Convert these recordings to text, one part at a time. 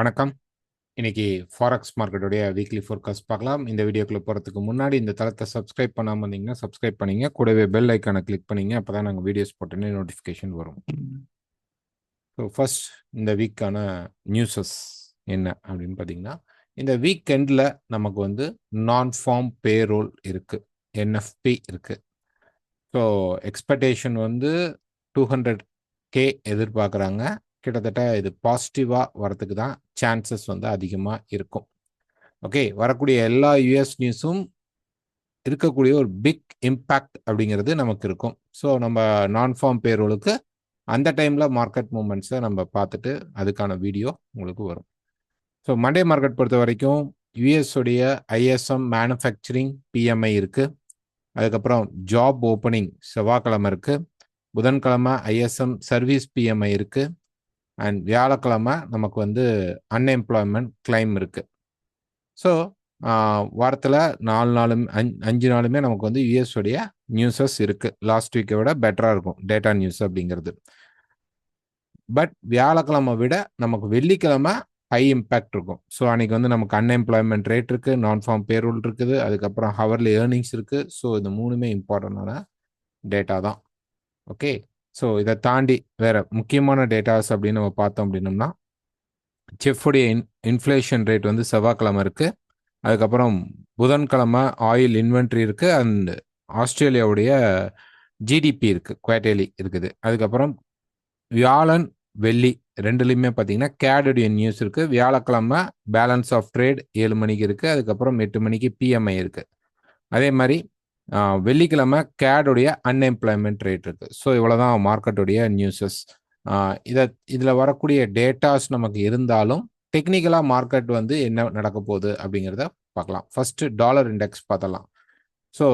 வணக்கம். இன்னைக்கு forex மார்க்கெட்டுடைய weekly forecast பார்க்கலாம். இந்த வீடியோக்குள்ள போறதுக்கு முன்னாடி இந்த தளத்தை சப்ஸ்கிரைப் பண்ணாம இருந்தீங்கன்னா சப்ஸ்கிரைப் பண்ணீங்க. கூடவே பெல் ஐக்கானை கிளிக் பண்ணீங்க. அப்பதான் நாங்கள் வீடியோஸ் போட்டோன்னே நோட்டிஃபிகேஷன் வரும். ஸோ ஃபர்ஸ்ட் இந்த வீக்கான நியூஸஸ் என்ன அப்படின்னு பார்த்தீங்கன்னா, இந்த வீக் எண்டில் நமக்கு வந்து நான் ஃபார்ம் பேரோல் இருக்கு, என்எஃப்பி இருக்கு. ஸோ எக்ஸ்பெக்டேஷன் வந்து 200K எதிர்பார்க்குறாங்க. கிட்டத்தட்ட இது பாசிட்டிவாக வரதுக்கு தான் சான்சஸ் வந்து அதிகமாக இருக்கும். ஓகே, வரக்கூடிய எல்லா யூஎஸ் நியூஸும் இருக்கக்கூடிய ஒரு பிக் இம்பேக்ட் அப்படிங்கிறது நமக்கு இருக்கும். ஸோ நம்ம நான் ஃபார்ம் பேரோலுக்கு அந்த டைமில் மார்க்கெட் மூமெண்ட்ஸை நம்ம பார்த்துட்டு அதுக்கான வீடியோ உங்களுக்கு வரும். ஸோ மண்டே மார்க்கெட் பொறுத்த வரைக்கும் யூஎஸ் உடைய ஐஎஸ்எம் மேனுஃபேக்சரிங் பிஎம்ஐ இருக்குது. அதுக்கப்புறம் ஜாப் ஓப்பனிங் செவ்வாய்க்கிழமை இருக்குது. புதன்கிழமை ஐஎஸ்எம் சர்வீஸ் பிஎம்ஐ இருக்குது. அண்ட் வியாழக்கிழமை நமக்கு வந்து அன்எம்ப்ளாய்மெண்ட் கிளைம் இருக்குது. ஸோ வாரத்தில் 4 நாளும் 5 நாளுமே நமக்கு வந்து யூஎஸ் உடைய நியூஸஸ் இருக்குது. லாஸ்ட் வீக்கை விட பெட்டராக இருக்கும் டேட்டா நியூஸ் அப்படிங்கிறது. பட் வியாழக்கிழமை விட நமக்கு வெள்ளிக்கிழமை ஹை இம்பேக்ட் இருக்கும். ஸோ அன்னைக்கு வந்து நமக்கு அன்எம்ப்ளாய்மெண்ட் ரேட் இருக்குது, நான் ஃபார்ம் பேரோல் இருக்குது, அதுக்கப்புறம் ஹவர்லி ஏர்னிங்ஸ் இருக்குது. ஸோ இந்த மூணுமே இம்பார்ட்டண்டான டேட்டா தான். ஓகே, ஸோ இதை தாண்டி வேற முக்கியமான டேட்டாஸ் அப்படின்னு நம்ம பார்த்தோம் அப்படின்னோம்னா, செஃப்புடைய இன்ஃப்ளேஷன் ரேட் வந்து செவ்வாய்க்கிழமை இருக்குது. அதுக்கப்புறம் புதன்கிழமை ஆயில் இன்வென்ட்ரி இருக்குது. அண்ட் ஆஸ்திரேலியாவுடைய ஜிடிபி இருக்குது, குவார்டர்லி இருக்குது. அதுக்கப்புறம் வியாழன் வெள்ளி ரெண்டுலையுமே பார்த்தீங்கன்னா கேடுடைய நியூஸ் இருக்குது. வியாழக்கிழமை பேலன்ஸ் ஆஃப் ட்ரேட் 7 மணிக்கு இருக்குது. அதுக்கப்புறம் 8 மணிக்கு பிஎம்ஐ இருக்குது. அதே மாதிரி வெள்ளிக்கிழமை கேடுடைய அன்எம்ப்ளாய்மெண்ட் ரேட் இருக்குது. ஸோ இவ்வளோதான் மார்க்கெட்டுடைய நியூஸஸ். இதில் வரக்கூடிய டேட்டாஸ் நமக்கு இருந்தாலும் டெக்னிக்கலாக மார்க்கெட் வந்து என்ன நடக்க போகுது அப்படிங்கிறத பார்க்கலாம். ஃபர்ஸ்ட் டாலர் இண்டெக்ஸ் பார்த்தலாம். ஸோ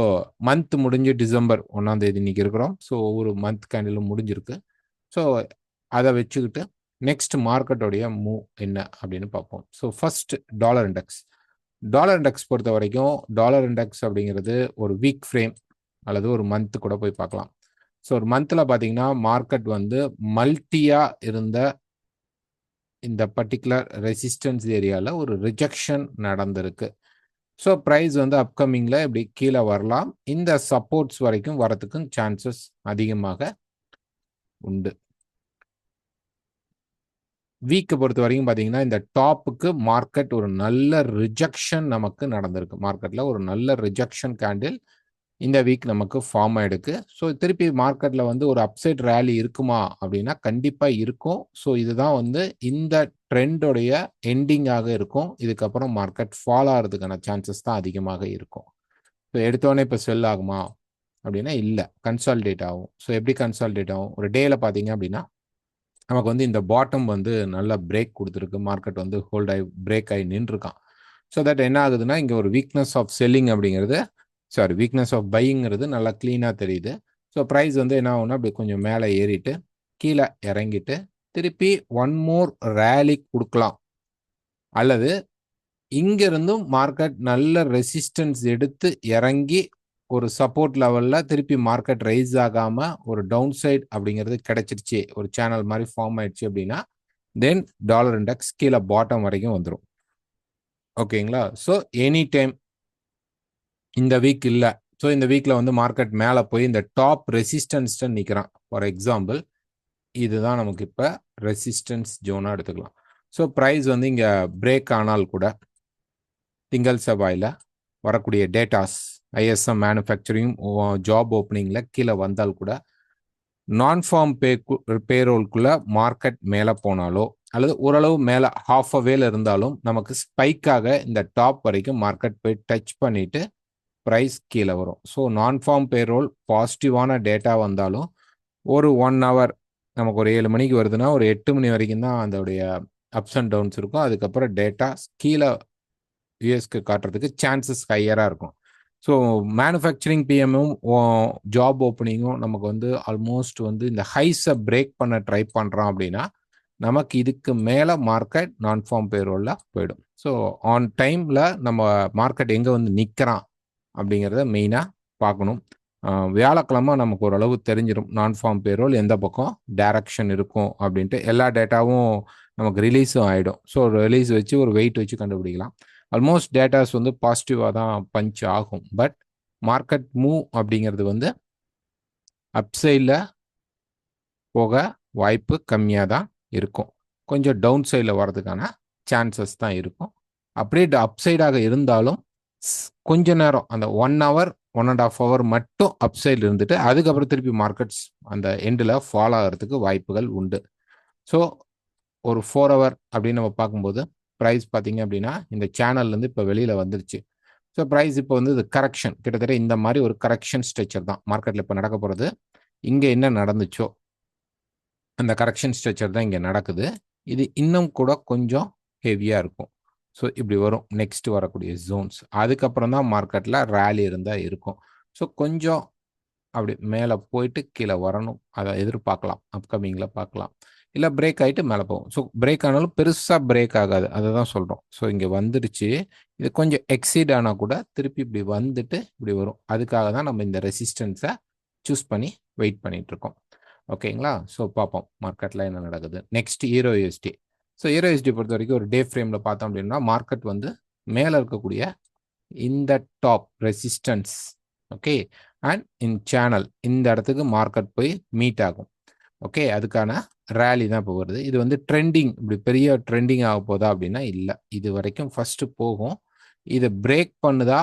மந்த் முடிஞ்சு டிசம்பர் 1ஆம் தேதி இன்னைக்கு இருக்கிறோம். ஸோ ஒவ்வொரு மந்த் கேண்டிலும் முடிஞ்சிருக்கு. ஸோ அதை வச்சுக்கிட்டு நெக்ஸ்ட் மார்க்கெட்டோடைய மூவ் என்ன அப்படின்னு பார்ப்போம். So first dollar index. Dollar index பொறுத்த வரைக்கும் டாலர் இண்டெக்ஸ் அப்படிங்கிறது ஒரு வீக் ஃப்ரேம் அல்லது ஒரு மந்த் கூட போய் பார்க்கலாம். ஸோ ஒரு மந்தில் பார்த்தீங்கன்னா மார்க்கெட் வந்து மல்டியாக இருந்த இந்த பர்டிகுலர் ரெசிஸ்டன்ஸ் ஏரியாவில் ஒரு ரிஜெக்ஷன் நடந்திருக்கு. ஸோ ப்ரைஸ் வந்து அப்கமிங்கில் இப்படி கீழே வரலாம். இந்த சப்போர்ட்ஸ் வரைக்கும் வரத்துக்கும் சான்சஸ் அதிகமாக உண்டு. வீக்கை பொறுத்த வரைக்கும் பார்த்தீங்கன்னா இந்த டாப்புக்கு மார்க்கெட் ஒரு நல்ல ரிஜெக்ஷன் நமக்கு நடந்திருக்கு. மார்க்கெட்டில் ஒரு நல்ல ரிஜெக்ஷன் கேண்டில் இந்த வீக் நமக்கு ஃபார்ம் ஆயிடுக்கு. ஸோ திருப்பி மார்க்கெட்டில் வந்து ஒரு அப்சைட் ரேலி இருக்குமா அப்படின்னா கண்டிப்பாக இருக்கும். ஸோ இதுதான் வந்து இந்த ட்ரெண்டோடைய எண்டிங்காக இருக்கும். இதுக்கப்புறம் மார்க்கெட் ஃபால் ஆகிறதுக்கான சான்சஸ் தான் அதிகமாக இருக்கும். ஸோ எடுத்தோடனே இப்போ செல் ஆகுமா அப்படின்னா இல்லை, கன்சால்டேட் ஆகும். ஸோ எப்படி கன்சால்டேட் ஆகும்? ஒரு டேயில் பார்த்தீங்க அப்படின்னா நமக்கு வந்து இந்த பாட்டம் வந்து நல்ல பிரேக் கொடுத்துருக்கு. மார்க்கெட் வந்து ஹோல்ட் ஆகி பிரேக் ஆகி நின்றுருக்கான். ஸோ தட் என்ன ஆகுதுன்னா இங்கே ஒரு வீக்னஸ் ஆஃப் செல்லிங் அப்படிங்கிறது, வீக்னஸ் ஆஃப் பையிங்கிறது நல்லா க்ளீனாக தெரியுது. ஸோ ப்ரைஸ் வந்து என்ன ஆகும்னா அப்படி கொஞ்சம் மேலே ஏறிட்டு கீழே இறங்கிட்டு திருப்பி ஒன் மோர் ரேலி கொடுக்கலாம். அல்லது இங்கிருந்தும் மார்க்கெட் நல்ல ரெசிஸ்டன்ஸ் எடுத்து இறங்கி ஒரு சப்போர்ட் லெவலில் திருப்பி மார்க்கெட் ரைஸ் ஆகாமல் ஒரு டவுன் சைட் அப்படிங்கிறது கிடைச்சிருச்சு, ஒரு சேனல் மாதிரி ஃபார்ம் ஆயிடுச்சு அப்படின்னா தென் டாலர் இண்டெக்ஸ் கீழே பாட்டம் வரைக்கும் வந்துடும். ஓகேங்களா? ஸோ எனி டைம் இந்த வீக் இல்லை. ஸோ இந்த வீக்கில் வந்து மார்க்கெட் மேலே போய் இந்த டாப் ரெசிஸ்டன்ஸ்ட்டு நிற்கிறான். ஃபார் எக்ஸாம்பிள் இதுதான் நமக்கு இப்போ ரெசிஸ்டன்ஸ் ஜோனாக எடுத்துக்கலாம். ஸோ ப்ரைஸ் வந்து இங்கே பிரேக் ஆனால் கூட திங்கள் செவ்வாயில் வரக்கூடிய டேட்டாஸ் ஐஎஸ்எம் மேனுஃபேக்சரிங் ஜாப் ஓப்பனிங்கில் கீழே வந்தால் கூட நான் ஃபார்ம் பேரோல்குள்ளே மார்க்கெட் மேலே போனாலோ அல்லது ஓரளவு மேலே ஹாஃப் அவேல இருந்தாலும் நமக்கு ஸ்பைக்காக இந்த டாப் வரைக்கும் மார்க்கெட் போய் டச் பண்ணிட்டு ப்ரைஸ் கீழே வரும். ஸோ நான் ஃபார்ம் பேரோல் பாசிட்டிவான டேட்டா வந்தாலும் ஒரு 1 ஹவர் நமக்கு ஒரு 7 மணிக்கு வருதுன்னா ஒரு 8 மணி வரைக்கும் தான் அதோடைய அப்ஸ் அண்ட் டவுன்ஸ் இருக்கும். அதுக்கப்புறம் டேட்டா கீழே யூஎஸ்க்கு காட்டுறதுக்கு சான்சஸ் ஹையராக இருக்கும். ஸோ மேனுஃபேக்சரிங் பிஎம்மும் ஜாப் ஓப்பனிங்கும் நமக்கு வந்து ஆல்மோஸ்ட் வந்து இந்த ஹைஸை பிரேக் பண்ண ட்ரை பண்ணுறோம் அப்படின்னா நமக்கு இதுக்கு மேலே மார்க்கெட் நான் ஃபார்ம் பேரோலில் போயிடும். ஸோ ஆன் டைமில் நம்ம மார்க்கெட் எங்கே வந்து நிற்கிறான் அப்படிங்கிறத மெயினாக பார்க்கணும். வியாழக்கிழமை நமக்கு ஓரளவு தெரிஞ்சிடும் நான் ஃபார்ம் பேரோல் எந்த பக்கம் டைரக்ஷன் இருக்கும் அப்படின்ட்டு. எல்லா டேட்டாவும் நமக்கு ரிலீஸும் ஆகிடும். ஸோ ரிலீஸ் வச்சு ஒரு வெயிட் வச்சு கண்டுபிடிக்கலாம். ஆல்மோஸ்ட் டேட்டாஸ் வந்து பாசிட்டிவாக தான் பஞ்ச் ஆகும். பட் மார்க்கெட் மூவ் அப்படிங்கிறது வந்து அப்சைடில் போக வாய்ப்பு கம்மியாக தான் இருக்கும். கொஞ்சம் டவுன் சைடில் வர்றதுக்கான சான்சஸ் தான் இருக்கும். அப்படியே அப்சைடாக இருந்தாலும் கொஞ்ச நேரம் அந்த 1 ஹவர் 1.5 ஹவர் மட்டும் அப்சைடில் இருந்துட்டு அதுக்கப்புறம் திருப்பி மார்க்கெட்ஸ் அந்த எண்டில் ஃபாலோ ஆகிறதுக்கு வாய்ப்புகள் உண்டு. ஸோ ஒரு 4 ஹவர் அப்படின்னு நம்ம பார்க்கும்போது ப்ரைஸ் பார்த்தீங்க அப்படின்னா இந்த சேனல்லேருந்து இப்போ வெளியில் வந்துருச்சு. ஸோ ப்ரைஸ் இப்போ வந்து இது கரெக்ஷன், கிட்டத்தட்ட இந்த மாதிரி ஒரு கரெக்ஷன் ஸ்ட்ரக்சர் தான் மார்க்கெட்டில் இப்போ நடக்க போகிறது. இங்கே என்ன நடந்துச்சோ அந்த கரெக்ஷன் ஸ்ட்ரக்சர் தான் இங்கே நடக்குது. இது இன்னும் கூட கொஞ்சம் ஹெவியாக இருக்கும். ஸோ இப்படி வரும் நெக்ஸ்ட் வரக்கூடிய ஜோன்ஸ். அதுக்கப்புறம் தான் மார்க்கெட்டில் ரேலி இருந்தால் இருக்கும். ஸோ கொஞ்சம் அப்படி மேலே போயிட்டு கீழே வரணும், அதை எதிர்பார்க்கலாம். அப்கமிங்கில் பார்க்கலாம். இல்லை பிரேக் ஆகிட்டு மேலே போகும். ஸோ பிரேக் ஆனாலும் பெருசாக பிரேக் ஆகாது, அதை தான் சொல்கிறோம். ஸோ இங்கே வந்துடுச்சு, இது கொஞ்சம் எக்ஸீட் ஆனால் கூட திருப்பி இப்படி வந்துட்டு இப்படி வரும். அதுக்காக தான் நம்ம இந்த ரெசிஸ்டன்ஸை சூஸ் பண்ணி வெயிட் பண்ணிட்டு இருக்கோம். ஓகேங்களா? ஸோ பார்ப்போம் மார்க்கெட்டில் என்ன நடக்குது. Next hero USD. So hero USD பொறுத்த வரைக்கும் ஒரு டே ஃப்ரேமில் பார்த்தோம் அப்படின்னா மார்க்கெட் வந்து மேலே இருக்கக்கூடிய இந்த top resistance, okay, and in channel இந்த இடத்துக்கு மார்க்கெட் போய் மீட் ஆகும். ஓகே, அதுக்கான ரேலி தான் இப்போ வருது. இது வந்து ட்ரெண்டிங், இப்படி பெரிய ட்ரெண்டிங் ஆக போதா அப்படின்னா இல்லை. இது வரைக்கும் ஃபர்ஸ்ட் போகும். இதை பிரேக் பண்ணுதா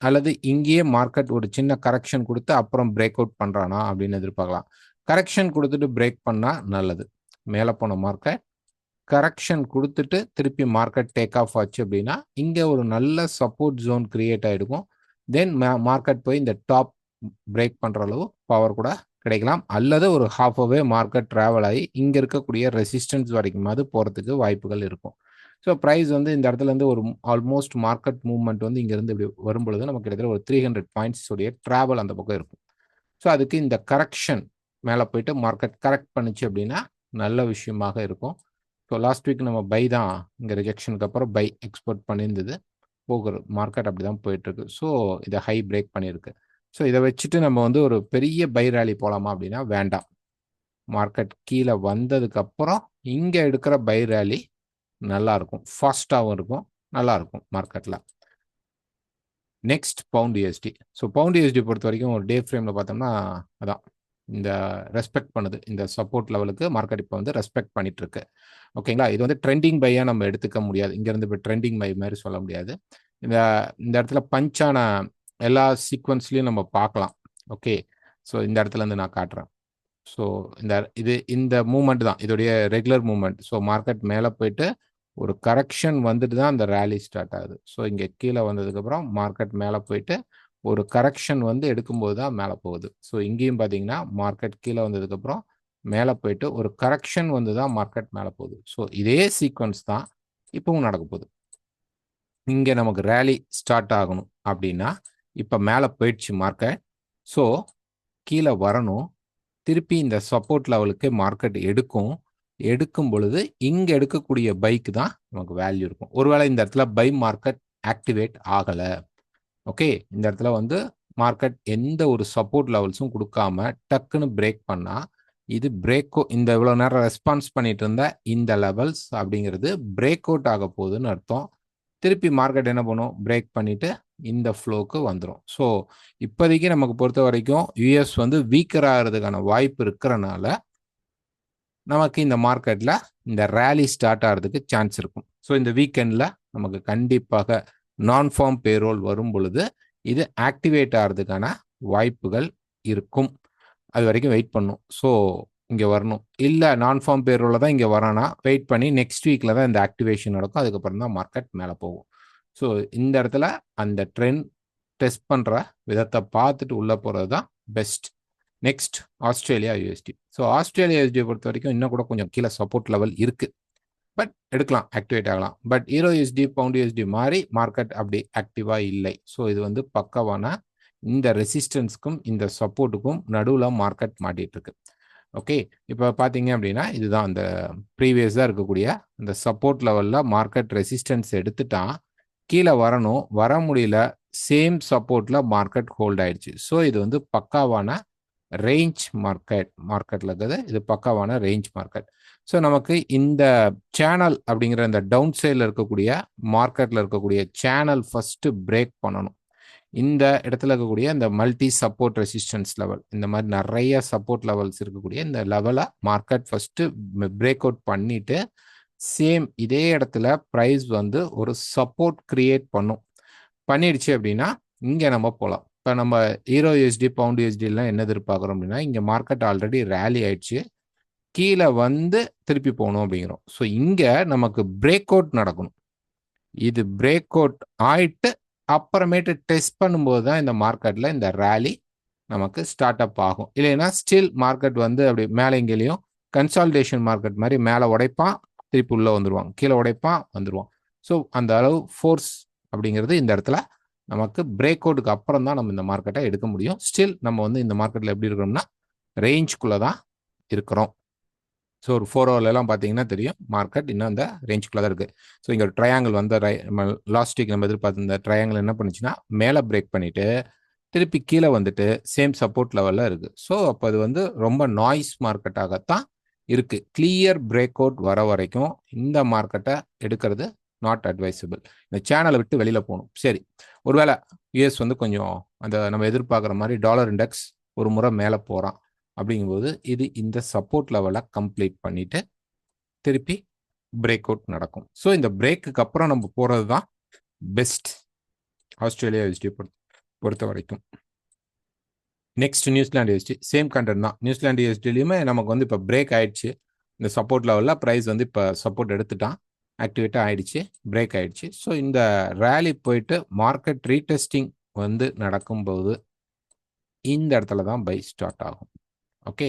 அல்லது இங்கேயே மார்க்கெட் ஒரு சின்ன கரெக்ஷன் கொடுத்து அப்புறம் பிரேக் அவுட் பண்ணுறானா அப்படின்னு எதிர்பார்க்கலாம். கரெக்ஷன் கொடுத்துட்டு பிரேக் பண்ணால் நல்லது. மேலே போன மார்க்கெட் கரெக்ஷன் கொடுத்துட்டு திருப்பி மார்க்கெட் டேக் ஆஃப் ஆச்சு அப்படின்னா இங்கே ஒரு நல்ல சப்போர்ட் ஜோன் கிரியேட் ஆகிடுக்கும். தென் மார்க்கெட் போய் இந்த டாப் பிரேக் பண்ணுற அளவு பவர் கூட கிடைக்கலாம். அல்லது ஒரு ஹாஃப் அவே மார்க்கெட் ட்ராவல் ஆகி இங்கே இருக்கக்கூடிய ரெசிஸ்டன்ஸ் வரைக்குமாவது போகிறதுக்கு வாய்ப்புகள் இருக்கும். ஸோ ப்ரைஸ் வந்து இந்த இடத்துலேருந்து ஒரு ஆல்மோஸ்ட் மார்க்கெட் மூவ்மெண்ட் வந்து இங்கேருந்து இப்படி வரும்பொழுது நமக்கு கிட்டத்தட்ட ஒரு 300 பாயிண்ட்ஸ் உடைய ட்ராவல் அந்த பக்கம் இருக்கும். ஸோ அதுக்கு இந்த கரெக்ஷன் மேலே போயிட்டு மார்க்கெட் கரெக்ட் பண்ணுச்சு அப்படின்னா நல்ல விஷயமாக இருக்கும். ஸோ லாஸ்ட் வீக் நம்ம பை தான், இங்கே ரிஜெக்ஷனுக்கு அப்புறம் பை எக்ஸ்போர்ட் பண்ணியிருந்தது. போகிற மார்க்கெட் அப்படி தான் போயிட்டுருக்கு. ஸோ இதை ஹை பிரேக் பண்ணியிருக்கு. ஸோ இதை வச்சுட்டு நம்ம வந்து ஒரு பெரிய பை ரேலி போகலாமா அப்படின்னா வேண்டாம். மார்க்கெட் கீழே வந்ததுக்கப்புறம் இங்கே எடுக்கிற பை ரேலி நல்லா இருக்கும், ஃபாஸ்ட்டாகவும் இருக்கும், நல்லா இருக்கும் மார்க்கெட்டில். Next pound USD. So pound USD பொறுத்த வரைக்கும் ஒரு டே ஃப்ரேமில் பார்த்தோம்னா அதான் இந்த ரெஸ்பெக்ட் பண்ணுது, இந்த சப்போர்ட் லெவலுக்கு மார்க்கெட் இப்போ வந்து ரெஸ்பெக்ட் பண்ணிட்டு இருக்கு. ஓகேங்களா? இது வந்து ட்ரெண்டிங் பையாக நம்ம எடுத்துக்க முடியாது, இங்கேருந்து இப்போ ட்ரெண்டிங் பை மாதிரி சொல்ல முடியாது. இந்த இடத்துல பஞ்சான எல்லா சீக்வன்ஸ்லையும் நம்ம பார்க்கலாம். ஓகே, ஸோ இந்த இடத்துல இருந்து நான் காட்டுறேன். ஸோ இந்த மூமெண்ட் தான் இதோடைய ரெகுலர் மூமெண்ட். ஸோ மார்க்கெட் மேலே போயிட்டு ஒரு கரெக்ஷன் வந்துட்டு தான் அந்த ரேலி ஸ்டார்ட் ஆகுது. ஸோ இங்கே கீழே வந்ததுக்கப்புறம் மார்க்கெட் மேலே போயிட்டு ஒரு கரெக்ஷன் வந்து எடுக்கும்போது தான் மேலே போகுது. ஸோ இங்கேயும் பார்த்தீங்கன்னா மார்க்கெட் கீழே வந்ததுக்கப்புறம் மேலே போயிட்டு ஒரு கரெக்ஷன் வந்து தான் மார்க்கெட் மேலே போகுது. ஸோ இதே சீக்வன்ஸ் தான் இப்பவும் நடக்க போகுது. இங்கே நமக்கு ரேலி ஸ்டார்ட் ஆகணும் அப்படின்னா இப்போ மேலே போயிடுச்சு மார்க்கெட். ஸோ கீழே வரணும், திருப்பி இந்த சப்போர்ட் லெவலுக்கு மார்க்கெட் எடுக்கும் பொழுது இங்கே எடுக்கக்கூடிய பைக்கு தான் நமக்கு வேல்யூ இருக்கும். ஒருவேளை இந்த இடத்துல பை மார்க்கெட் ஆக்டிவேட் ஆகலை, ஓகே, இந்த இடத்துல வந்து மார்க்கெட் எந்த ஒரு சப்போர்ட் லெவல்ஸும் கொடுக்காம டக்குன்னு பிரேக் பண்ணா இது இந்த இவ்வளோ நேரம் ரெஸ்பான்ஸ் பண்ணிட்டு இருந்த இந்த லெவல்ஸ் அப்படிங்கிறது பிரேக் அவுட் ஆக போகுதுன்னு அர்த்தம். திருப்பி மார்க்கெட் என்ன பண்ணும், பிரேக் பண்ணிட்டு இந்த ஃப்ளோக்கு வந்துடும். ஸோ இப்போதைக்கு நமக்கு பொறுத்த வரைக்கும் யூஎஸ் வந்து வீக்கர் ஆகிறதுக்கான வாய்ப்பு இருக்கிறனால நமக்கு இந்த மார்க்கெட்டில் இந்த ரேலி ஸ்டார்ட் ஆகிறதுக்கு சான்ஸ் இருக்கும். ஸோ இந்த வீக்கெண்டில் நமக்கு கண்டிப்பாக நான் ஃபார்ம் பேரோல் வரும் பொழுது இது ஆக்டிவேட் ஆகிறதுக்கான வாய்ப்புகள் இருக்கும். அது வரைக்கும் வெயிட் பண்ணும். ஸோ இங்கே வரணும், இல்லை நான் ஃபார்ம் பேரோல தான் இங்கே வரானா வெயிட் பண்ணி நெக்ஸ்ட் வீக்கில் தான் இந்த ஆக்டிவேஷன் நடக்கும். அதுக்கப்புறம் தான் மார்க்கெட் மேலே போகும். ஸோ இந்த இடத்துல அந்த ட்ரெண்ட் டெஸ்ட் பண்ணுற விதத்தை பார்த்துட்டு உள்ளே போகிறது தான் best. Next Australia USD. So Australia யூஎஸ்டியை பொறுத்த வரைக்கும் இன்னும் கூட கொஞ்சம் கீழே சப்போர்ட் லெவல் இருக்குது, பட் எடுக்கலாம், ஆக்டிவேட் ஆகலாம். But euro USD pound USD மாதிரி மார்க்கெட் அப்படி ஆக்டிவாக இல்லை. ஸோ இது வந்து பக்கவான இந்த ரெசிஸ்டன்ஸ்க்கும் இந்த சப்போர்ட்டுக்கும் நடுவில் மார்க்கெட் மாட்டிட்டு இருக்கு. ஓகே, இப்போ பார்த்தீங்க அப்படின்னா இதுதான் அந்த ப்ரீவியஸாக இருக்கக்கூடிய அந்த சப்போர்ட் லெவலில் மார்க்கெட் ரெசிஸ்டன்ஸ் எடுத்துட்டா கீழே வரணும், வர முடியல, சேம் சப்போர்ட்டில் மார்க்கெட் ஹோல்ட் ஆயிடுச்சு. ஸோ இது வந்து பக்காவான ரேஞ்ச் மார்க்கெட்டில் இருக்குது. இது பக்காவான ரேஞ்ச் மார்க்கெட். ஸோ நமக்கு இந்த சேனல் அப்படிங்கிற இந்த டவுன் சைடில் இருக்கக்கூடிய மார்க்கெட்டில் இருக்கக்கூடிய சேனல் ஃபர்ஸ்ட் பிரேக் பண்ணணும். இந்த இடத்துல இருக்கக்கூடிய இந்த மல்டி சப்போர்ட் ரெசிஸ்டன்ஸ் லெவல், இந்த மாதிரி நிறைய சப்போர்ட் லெவல்ஸ் இருக்கக்கூடிய இந்த லெவலை மார்க்கெட் ஃபர்ஸ்ட் பிரேக் அவுட் பண்ணிட்டு சேம் இதே இடத்துல ப்ரைஸ் வந்து ஒரு சப்போர்ட் கிரியேட் பண்ணிடுச்சு அப்படின்னா இங்கே நம்ம போகலாம். இப்போ நம்ம ஈரோ யூஎஸ்டி பவுண்ட் யூஎஸ்டிலாம் என்ன எதிர்பார்க்குறோம் அப்படின்னா, இங்கே மார்க்கெட் ஆல்ரெடி ரேலி ஆயிடுச்சு, கீழே வந்து திருப்பி போகணும் அப்படிங்கிறோம். ஸோ இங்கே நமக்கு பிரேக் அவுட் நடக்கணும். இது பிரேக் அவுட் ஆயிட்டு அப்புறமேட்டு டெஸ்ட் பண்ணும்போது தான் இந்த மார்க்கெட்டில் இந்த ரேலி நமக்கு ஸ்டார்ட் அப் ஆகும். இல்லைன்னா ஸ்டில் மார்க்கெட் வந்து அப்படி மேலே எங்கேயும் கன்சால்டேஷன் மார்க்கெட் மாதிரி மேலே உடைப்பான், திருப்பி உள்ளே வந்துடுவாங்க, கீழே உடைப்பான் வந்துடுவான். ஸோ அந்த அளவு ஃபோர்ஸ் அப்படிங்கிறது இந்த இடத்துல நமக்கு பிரேக் அவுட்டுக்கு அப்புறம் தான் நம்ம இந்த மார்க்கெட்டை எடுக்க முடியும். ஸ்டில் நம்ம வந்து இந்த மார்க்கெட்டில் எப்படி இருக்கிறோம்னா ரேஞ்சுக்குள்ளே தான் இருக்கிறோம். ஸோ ஒரு 4 ஹவர்லாம் பார்த்தீங்கன்னா தெரியும் மார்க்கெட் இன்னும் அந்த ரேஞ்சுக்குள்ளே தான் இருக்குது. ஸோ இங்கே ஒரு ட்ரையாங்கிள் வந்து லாஸ்ட் வீக் நம்ம எதிர்பார்த்த இந்த ட்ரையாங்கிள் என்ன பண்ணுச்சுன்னா மேலே பிரேக் பண்ணிவிட்டு திருப்பி கீழே வந்துட்டு சேம் சப்போர்ட் லெவலில் இருக்குது. ஸோ அப்போ அது வந்து ரொம்ப நாய்ஸ் மார்க்கெட்டாகத்தான் இருக்குது. கிளியர் பிரேக் அவுட் வர வரைக்கும் இந்த மார்க்கெட்டை எடுக்கிறது நாட் அட்வைசபிள். இந்த சேனலை விட்டு வெளியில் போகணும். சரி, ஒருவேளை யூஎஸ் வந்து கொஞ்சம் அந்த நம்ம எதிர்பார்க்குற மாதிரி டாலர் இண்டெக்ஸ் ஒரு முறை மேலே போகிறான் அப்படிங்கும்போது இது இந்த சப்போர்ட் லெவலை கம்ப்ளீட் பண்ணிட்டு திருப்பி பிரேக் அவுட் நடக்கும். ஸோ இந்த பிரேக்குக்கு அப்புறம் நம்ம போகிறது தான் பெஸ்ட் ஆஸ்திரேலியா யூஎஸ்டி பொறுத்த வரைக்கும். Next New Zealand USD same content தான். நியூசிலாந்து யூஎஸ்டிலையுமே நமக்கு வந்து இப்போ பிரேக் ஆயிடுச்சு. இந்த சப்போர்ட் லெவலில் ப்ரைஸ் வந்து இப்போ சப்போர்ட் எடுத்துட்டான், ஆக்டிவேட்டாக ஆயிடுச்சு, பிரேக் ஆயிடுச்சு. ஸோ இந்த ரேலி போயிட்டு மார்க்கெட் ரீடெஸ்டிங் வந்து நடக்கும்போது இந்த இடத்துல தான் பை ஸ்டார்ட் ஆகும். ஓகே,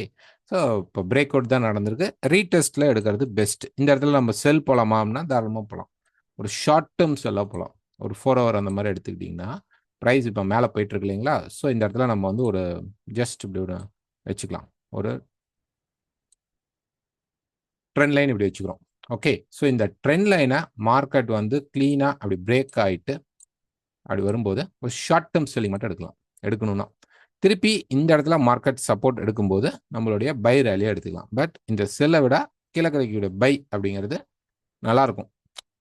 ஸோ இப்போ பிரேக் அவுட் தான் நடந்திருக்கு, ரீடெஸ்ட்டில் எடுக்கிறது பெஸ்ட். இந்த இடத்துல நம்ம செல் போகலாமான்னா தாராளமாக போகலாம். ஒரு ஷார்ட் டேர்ம் செல்லாக போகலாம். ஒரு 4 ஹவர் அந்த மாதிரி எடுத்துக்கிட்டிங்கன்னா ப்ரைஸ் இப்போ மேலே போயிட்டு இருக்கு இல்லைங்களா. ஸோ இந்த இடத்துல நம்ம வந்து ஒரு ஜஸ்ட் இப்படி ஒரு வச்சுக்கலாம், ஒரு ட்ரெண்ட் லைன் இப்படி வச்சுக்கிறோம். ஓகே, ஸோ இந்த ட்ரெண்ட் லைனை மார்க்கெட் வந்து க்ளீனாக அப்படி பிரேக் ஆகிட்டு அப்படி வரும்போது ஒரு ஷார்ட் டேர்ம் செல்லிங் மட்டும் எடுக்கணும்னா திருப்பி இந்த இடத்துல மார்க்கெட் சப்போர்ட் எடுக்கும்போது நம்மளுடைய பை ரேலியை எடுத்துக்கலாம். பட் இந்த செல்லை விட கீழே கிடைக்கக்கூடிய பை அப்படிங்கிறது நல்லாயிருக்கும்.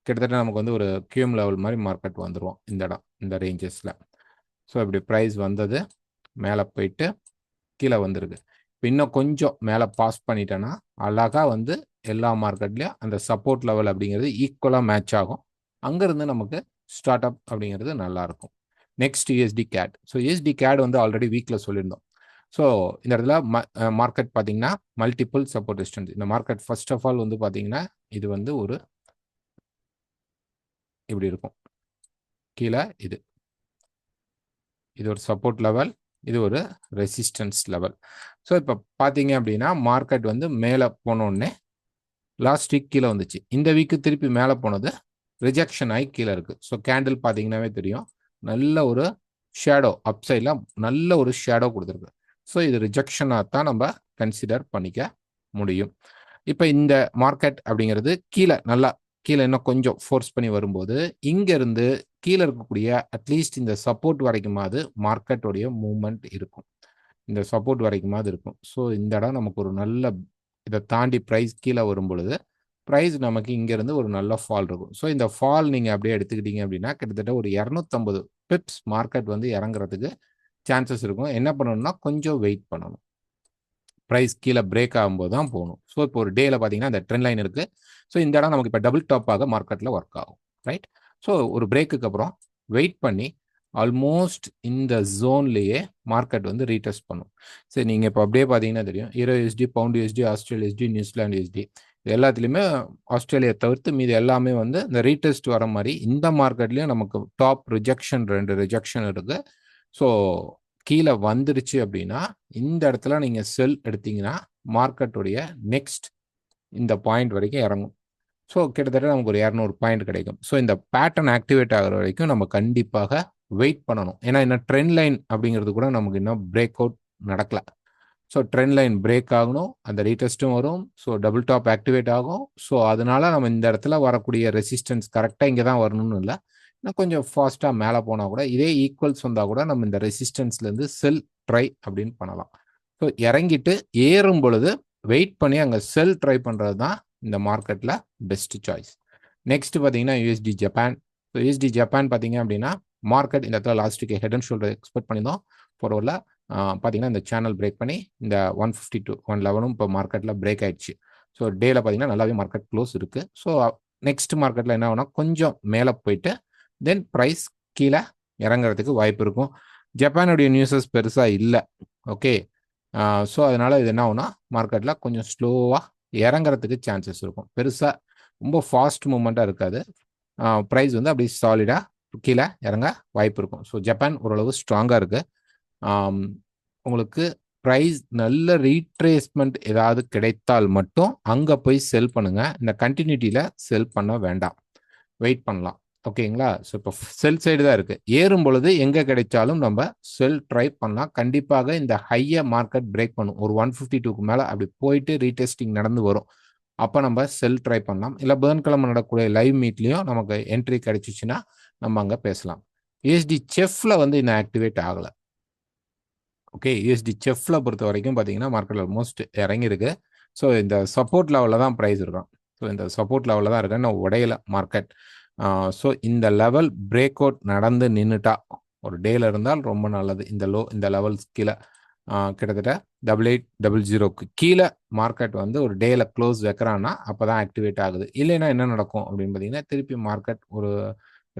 கிட்டத்தட்ட நமக்கு வந்து ஒரு கியூஎம் லெவல் மாதிரி மார்க்கெட் வந்துடும் இந்த இடம், இந்த ரேஞ்சஸில். ஸோ இப்படி ப்ரைஸ் வந்தது, மேலே போயிட்டு கீழே வந்துருக்கு. இப்போ இன்னும் கொஞ்சம் மேலே பாஸ் பண்ணிட்டேன்னா அழகாக வந்து எல்லா மார்க்கெட்லேயும் அந்த சப்போர்ட் லெவல் அப்படிங்கிறது ஈக்குவலாக மேட்ச் ஆகும். அங்கேருந்து நமக்கு ஸ்டார்ட் அப் அப்படிங்கிறது நல்லாயிருக்கும். Next USD CAD. So USD CAD வந்து ஆல்ரெடி வீக்கில் சொல்லியிருந்தோம். ஸோ இந்த இடத்துல மார்க்கெட் பார்த்தீங்கன்னா மல்டிபிள் சப்போர்ட் ரெசிஸ்டன்ஸ். இந்த மார்க்கெட் ஃபர்ஸ்ட் ஆஃப் ஆல் வந்து பார்த்தீங்கன்னா இது வந்து ஒரு இப்படி இருக்கும், கீழே இது ஒரு சப்போர்ட் லெவல், இது ஒரு ரெசிஸ்டன்ஸ் லெவல். ஸோ இப்போ பார்த்தீங்க அப்படின்னா மார்க்கெட் வந்து மேலே போனோடனே லாஸ்ட் வீக் கீழே வந்துச்சு, இந்த வீக்கு திருப்பி மேலே போனது ரிஜெக்ஷன் ஆகி கீழே இருக்குது. ஸோ கேண்டில் பார்த்தீங்கன்னாவே தெரியும், நல்ல ஒரு ஷேடோ அப்சைடில் நல்ல ஒரு ஷேடோ கொடுத்துருக்கு. ஸோ இது ரிஜெக்ஷனாக தான் நம்ம கன்சிடர் பண்ணிக்க முடியும். இப்போ இந்த மார்க்கெட் அப்படிங்கிறது கீழே இன்னும் கொஞ்சம் ஃபோர்ஸ் பண்ணி வரும்போது இங்கேருந்து கீழே இருக்கக்கூடிய அட்லீஸ்ட் இந்த சப்போர்ட் வரைக்குமாவது மார்க்கெட்டோடைய மூவ்மெண்ட் இருக்கும், இந்த சப்போர்ட் வரைக்குமாவது இருக்கும். ஸோ இந்த இடம் நமக்கு ஒரு நல்ல, இதை தாண்டி ப்ரைஸ் கீழே வரும் பொழுது ப்ரைஸ் நமக்கு இங்கேருந்து ஒரு நல்ல ஃபால் இருக்கும். ஸோ இந்த ஃபால் நீங்கள் அப்படியே எடுத்துக்கிட்டீங்க அப்படின்னா கிட்டத்தட்ட ஒரு 250 பிப்ஸ் மார்க்கெட் வந்து இறங்குறதுக்கு சான்சஸ் இருக்கும். என்ன பண்ணணும்னா கொஞ்சம் வெயிட் பண்ணணும், ப்ரைஸ் கீழே பிரேக் ஆகும்போது தான் போகணும். ஸோ இப்போ ஒரு டேயில் பார்த்தீங்கன்னா இந்த ட்ரெண்ட் லைன் இருக்குது. ஸோ இந்த இடம் நமக்கு இப்போ டபுள் டாப்பாக மார்க்கெட்டில் ஒர்க் ஆகும், ரைட். ஸோ ஒரு பிரேக்குக்கு அப்புறம் வெயிட் பண்ணி ஆல்மோஸ்ட் இந்த ஜோன்லேயே மார்க்கெட் வந்து ரீடெஸ்ட் பண்ணும். சரி, நீங்கள் இப்போ அப்படியே பார்த்தீங்கன்னா தெரியும், euro USD, pound USD, Australia USD, New Zealand USD, இது எல்லாத்துலேயுமே ஆஸ்திரேலியா தவிர்த்து மீது எல்லாமே வந்து இந்த ரீடெஸ்ட் வர மாதிரி இந்த மார்க்கெட்லேயும் நமக்கு டாப் ரிஜெக்ஷன் 2 ரிஜெக்ஷன் இருக்குது. ஸோ கீழே வந்துருச்சு அப்படின்னா இந்த இடத்துல நீங்கள் செல் எடுத்தீங்கன்னா மார்க்கெட்டுடைய நெக்ஸ்ட் இந்த பாயிண்ட் வரைக்கும் இறங்கும். ஸோ கிட்டத்தட்ட நமக்கு ஒரு 200 பாயிண்ட் கிடைக்கும். ஸோ இந்த பேட்டர்ன் ஆக்டிவேட் ஆகிற வரைக்கும் நம்ம கண்டிப்பாக வெயிட் பண்ணணும். ஏன்னா இன்னும் ட்ரெண்ட் லைன் அப்படிங்கிறது கூட நமக்கு இன்னும் பிரேக் அவுட் நடக்கலை. ஸோ ட்ரெண்ட் லைன் பிரேக் ஆகணும், அந்த ரீடெஸ்ட்டும் வரும், ஸோ டபுள் டாப் ஆக்டிவேட் ஆகும். ஸோ அதனால நம்ம இந்த இடத்துல வரக்கூடிய ரெசிஸ்டன்ஸ் கரெக்டாக இங்கே தான் வரணும்னு இல்லை, இன்னும் கொஞ்சம் ஃபாஸ்ட்டாக மேலே போனால் கூட இதே ஈக்குவல்ஸ் வந்தால் கூட நம்ம இந்த ரெசிஸ்டன்ஸ்லேருந்து செல் ட்ரை அப்படின்னு பண்ணலாம். ஸோ இறங்கிட்டு ஏறும் பொழுது வெயிட் பண்ணி அங்கே செல் ட்ரை பண்ணுறது தான் இந்த மார்க்கெட்டில் பெஸ்ட் சாய்ஸ். நெக்ஸ்ட் பார்த்தீங்கன்னா USD Japan. So USD Japan பார்த்தீங்க அப்படின்னா மார்க்கெட் இந்த இடத்துல last week head and shoulder expect பண்ணியிருந்தோம். ஃபோர்வரில் பார்த்தீங்கன்னா இந்த சேனல் பிரேக் பண்ணி இந்த 152 111 இப்போ மார்க்கெட்டில் பிரேக் ஆயிடுச்சு. ஸோ டேல பார்த்தீங்கன்னா நல்லாவே மார்க்கெட் க்ளோஸ் இருக்குது. ஸோ நெக்ஸ்ட் மார்க்கெட்டில் என்ன ஆகுனா கொஞ்சம் மேலே போயிட்டு தென் ப்ரைஸ் கீழே இறங்குறதுக்கு வாய்ப்பு இருக்கும். ஜப்பானுடைய நியூஸஸ் பெருசாக இல்லை. ஓகே, ஸோ அதனால் இது என்ன ஆகுனா மார்க்கெட்டில் கொஞ்சம் ஸ்லோவாக இறங்குறதுக்கு சான்சஸ் இருக்கும். பெருசாக ரொம்ப ஃபாஸ்ட் மூமெண்ட்டாக இருக்காது. ப்ரைஸ் வந்து அப்படி சாலிடாக கீழே இறங்க வாய்ப்பு இருக்கும். ஸோ ஜப்பான் ஓரளவு ஸ்ட்ராங்காக இருக்குது. உங்களுக்கு ப்ரைஸ் நல்ல ரீட்ரேஸ்மெண்ட் ஏதாவது கிடைத்தால் மட்டும் அங்கே போய் செல் பண்ணுங்கள். இந்த கண்டினியூட்டியில் செல் பண்ண வேண்டாம், வெயிட் பண்ணலாம். ஓகேங்களா? ஸோ இப்போ செல் சைடு தான் இருக்குது. ஏறும் பொழுது எங்கே கிடைச்சாலும் நம்ம செல் ட்ரை பண்ணலாம். கண்டிப்பாக இந்த ஹையை மார்க்கெட் பிரேக் பண்ணும். ஒரு 152க்கு மேலே அப்படி போயிட்டு ரீடெஸ்டிங் நடந்து வரும். அப்போ நம்ம செல் ட்ரை பண்ணலாம். இல்லை புதன்கிழமை நடக்கக்கூடிய லைவ் மீட்லேயும் நமக்கு என்ட்ரி கிடைச்சிச்சுன்னா நம்ம அங்கே பேசலாம். யூஎஸ்டி செஃப்ல வந்து இன்னும் ஆக்டிவேட் ஆகலை. ஓகே, யூஎஸ்டி செஃப்ல பொறுத்த வரைக்கும் பார்த்தீங்கன்னா மார்க்கெட் ஆல்மோஸ்ட் இறங்கியிருக்கு. ஸோ இந்த சப்போர்ட் லெவலில் தான் ப்ரைஸ் இருக்கும். ஸோ இந்த சப்போர்ட் லெவலில் தான் இருக்கு. இன்னும் உடையல மார்க்கெட். ஸோ இந்த லெவல் பிரேக் அவுட் நடந்து நின்றுட்டா ஒரு டேல இருந்தால் ரொம்ப நல்லது. இந்த லெவல்ஸ் கீழே கிட்டத்தட்ட 8800க்கு கீழே மார்க்கெட் வந்து ஒரு டேல க்ளோஸ் வைக்கிறான்னா அப்போ தான் ஆக்டிவேட் ஆகுது. இல்லைன்னா என்ன நடக்கும் அப்படின்னு பார்த்தீங்கன்னா திருப்பி மார்க்கெட் ஒரு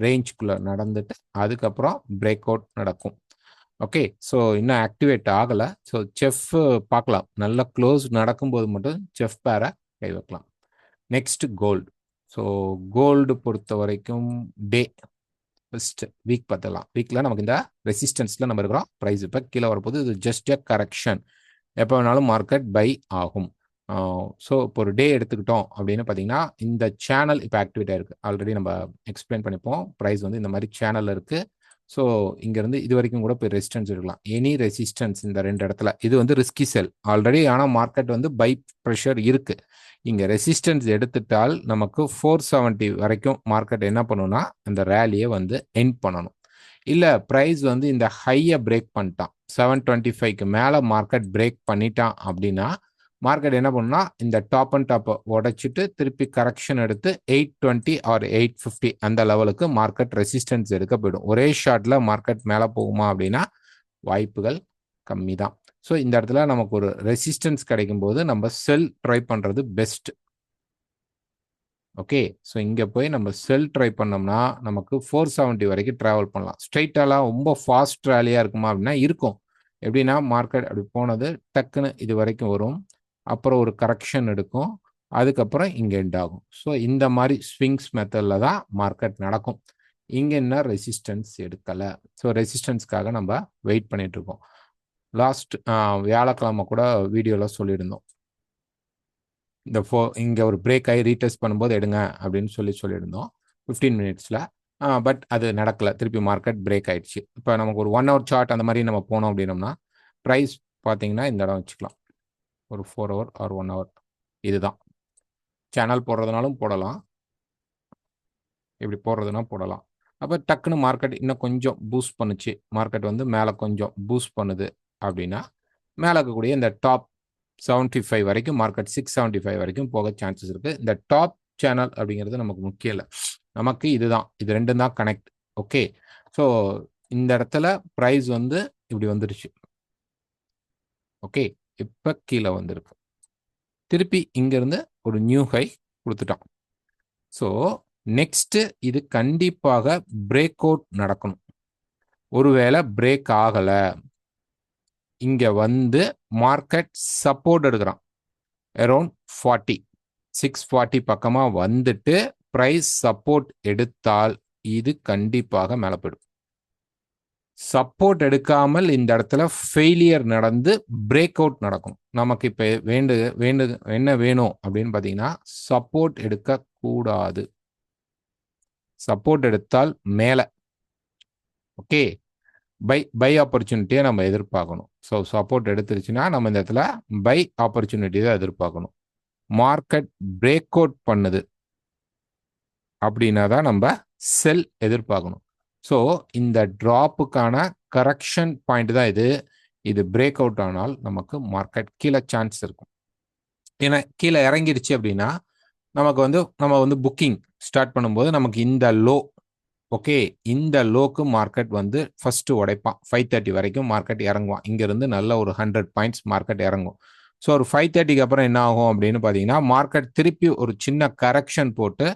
ரேஞ்சுக்குள்ளே நடந்துட்டு அதுக்கப்புறம் பிரேக் அவுட் நடக்கும். ஓகே, ஸோ இன்னும் ஆக்டிவேட் ஆகலை. ஸோ செஃப் பார்க்கலாம். நல்லா க்ளோஸ் நடக்கும்போது மட்டும் செஃப் பேரை கை வைக்கலாம். Next gold. ஸோ கோல்டு பொறுத்த வரைக்கும் டே ஃபர்ஸ்ட் வீக் பார்த்துக்கலாம். வீக்கில் நமக்கு இந்த ரெசிஸ்டன்ஸில் நம்ம இருக்கிறோம். ப்ரைஸ் இப்போ கீழே வரப்போது. இது ஜஸ்ட் எ கரெக்ஷன். எப்போ வேணாலும் மார்க்கெட் பை ஆகும். ஸோ இப்போ ஒரு டே எடுத்துக்கிட்டோம் அப்படின்னு பார்த்தீங்கன்னா இந்த சேனல் இப்போ ஆக்டிவேட் ஆயிருக்கு. ஆல்ரெடி நம்ம எக்ஸ்பிளைன் பண்ணிப்போம். ப்ரைஸ் வந்து இந்த மாதிரி சேனல் இருக்குது. ஸோ இங்கேருந்து இது வரைக்கும் கூட போய் ரெசிஸ்டன்ஸ் இருக்கலாம். எனி ரெசிஸ்டன்ஸ் இந்த ரெண்டு இடத்துல இது வந்து ரிஸ்கி செல் ஆல்ரெடி. ஆனால் மார்க்கெட் வந்து பை ப்ரெஷர் இருக்குது. இங்கே ரெசிஸ்டன்ஸ் எடுத்துட்டால் நமக்கு 470 வரைக்கும் மார்க்கெட் என்ன பண்ணணும்னா அந்த ரேலியை வந்து எண்ட் பண்ணணும். இல்லை ப்ரைஸ் வந்து இந்த ஹையை பிரேக் பண்ணிட்டான் 725க்கு மேலே மார்க்கெட் பிரேக் பண்ணிட்டான் அப்படின்னா மார்க்கெட் என்ன பண்ணுன்னா இந்த டாப் அண்ட் டாப்பை உடைச்சிட்டு திருப்பி கரெக்ஷன் எடுத்து 820 ஆர் 850 அந்த லெவலுக்கு மார்க்கெட் ரெசிஸ்டன்ஸ் எடுக்க போயிடும். ஒரே ஷார்ட்ல மார்க்கெட் மேலே போகுமா அப்படின்னா வாய்ப்புகள் கம்மி தான். ஸோ இந்த இடத்துல நமக்கு ஒரு ரெசிஸ்டன்ஸ் கிடைக்கும் போது நம்ம செல் ட்ரை பண்ணுறது பெஸ்ட். ஓகே, ஸோ இங்கே போய் நம்ம செல் ட்ரை பண்ணோம்னா நமக்கு 470 வரைக்கும் ட்ராவல் பண்ணலாம். ஸ்ட்ரைட்டாலாம் ரொம்ப ஃபாஸ்ட் ரேலியாக இருக்குமா அப்படின்னா இருக்கும். எப்படின்னா மார்க்கெட் அப்படி போனது டக்குன்னு இது வரைக்கும் வரும், அப்புறம் ஒரு கரெக்ஷன் எடுக்கும், அதுக்கப்புறம் இங்கே எண்ட் ஆகும். ஸோ இந்த மாதிரி ஸ்விங்ஸ் மெத்தடில் தான் மார்க்கெட் நடக்கும். இங்கே என்ன ரெசிஸ்டன்ஸ் எடுக்கலை. ஸோ ரெசிஸ்டன்ஸ்க்காக நம்ம வெயிட் பண்ணிட்டு இருக்கோம். லாஸ்ட் வியாழக்கிழமை கூட வீடியோவில் சொல்லியிருந்தோம். இந்த இங்கே ஒரு பிரேக் ஆகி ரீடெஸ்ட் பண்ணும்போது எடுங்க அப்படின்னு சொல்லியிருந்தோம் 15 மினிட்ஸில். பட் அது நடக்கலை. திருப்பி மார்க்கெட் பிரேக் ஆயிடுச்சு. இப்போ நமக்கு ஒரு 1 hour சார்ட் அந்த மாதிரி நம்ம போனோம் அப்படின்னோம்னா ப்ரைஸ் பார்த்தீங்கன்னா இந்த இடம் வச்சுக்கலாம். ஒரு 4 hour ஆர் 1 hour. இதுதான் சேனல் போடுறதுனாலும் போடலாம், இப்படி போடுறதுனா போடலாம். அப்போ டக்குன்னு மார்க்கெட் இன்னும் கொஞ்சம் பூஸ்ட் பண்ணுச்சு, மார்க்கெட் வந்து மேலே கொஞ்சம் பூஸ்ட் பண்ணுது அப்படின்னா மேலே இருக்கக்கூடிய இந்த டாப் 75 வரைக்கும் மார்க்கெட் 675 வரைக்கும் போக சான்சஸ் இருக்குது. இந்த டாப் சேனல் அப்படிங்கிறது நமக்கு முக்கியம் இல்லை. நமக்கு இதுதான், இது ரெண்டும் தான் கனெக்ட். ஓகே, ஸோ இந்த இடத்துல ப்ரைஸ் வந்து இப்படி வந்துருச்சு. ஓகே, இப்போ கீழே வந்திருக்கு. திருப்பி இங்கேருந்து ஒரு நியூ ஹை கொடுத்துட்டோம். ஸோ நெக்ஸ்ட் இது கண்டிப்பாக பிரேக் அவுட் நடக்கணும். ஒருவேளை பிரேக் ஆகலை, இங்கே வந்து மார்க்கெட் சப்போர்ட் எடுக்கிறான் அரௌண்ட் 40 640 பக்கமாக வந்துட்டு ப்ரைஸ் சப்போர்ட் எடுத்தால் இது கண்டிப்பாக மேலே போயிடும். சப்போர்ட் எடுக்காமல் இந்த இடத்துல ஃபெயிலியர் நடந்து பிரேக் அவுட் நடக்கும். நமக்கு இப்போ என்ன வேணும் அப்படின்னு பார்த்தீங்கன்னா சப்போர்ட் எடுக்கக்கூடாது. சப்போர்ட் எடுத்தால் மேலே ஓகே பை ஆப்பர்ச்சுனிட்டியை நம்ம எதிர்பார்க்கணும். ஸோ சப்போர்ட் எடுத்துருச்சுன்னா நம்ம இந்த இடத்துல பை ஆப்பர்ச்சுனிட்டி தான் எதிர்பார்க்கணும். மார்க்கெட் பிரேக் அவுட் பண்ணுது அப்படின்னா தான் நம்ம செல் எதிர்பார்க்கணும். ஸோ இந்த ட்ராப்புக்கான கரெக்ஷன் பாயிண்ட் தான் இது. இது பிரேக் அவுட் ஆனால் நமக்கு மார்க்கெட் கீழே சான்ஸ் இருக்கும். ஏன்னா கீழே இறங்கிருச்சு அப்படின்னா நமக்கு வந்து நம்ம வந்து புக்கிங் ஸ்டார்ட் பண்ணும்போது நமக்கு இந்த லோ, ஓகே, இந்த லோக்கு மார்க்கெட் வந்து ஃபர்ஸ்ட் உடைப்பான். 530 வரைக்கும் மார்க்கெட் இறங்குவான். இங்கிருந்து நல்ல ஒரு 100 பாயிண்ட்ஸ் மார்க்கெட் இறங்கும். ஸோ ஒரு 530க்கு அப்புறம் என்ன ஆகும் அப்படின்னு பார்த்தீங்கன்னா மார்க்கெட் திருப்பி ஒரு சின்ன கரெக்ஷன் போட்டு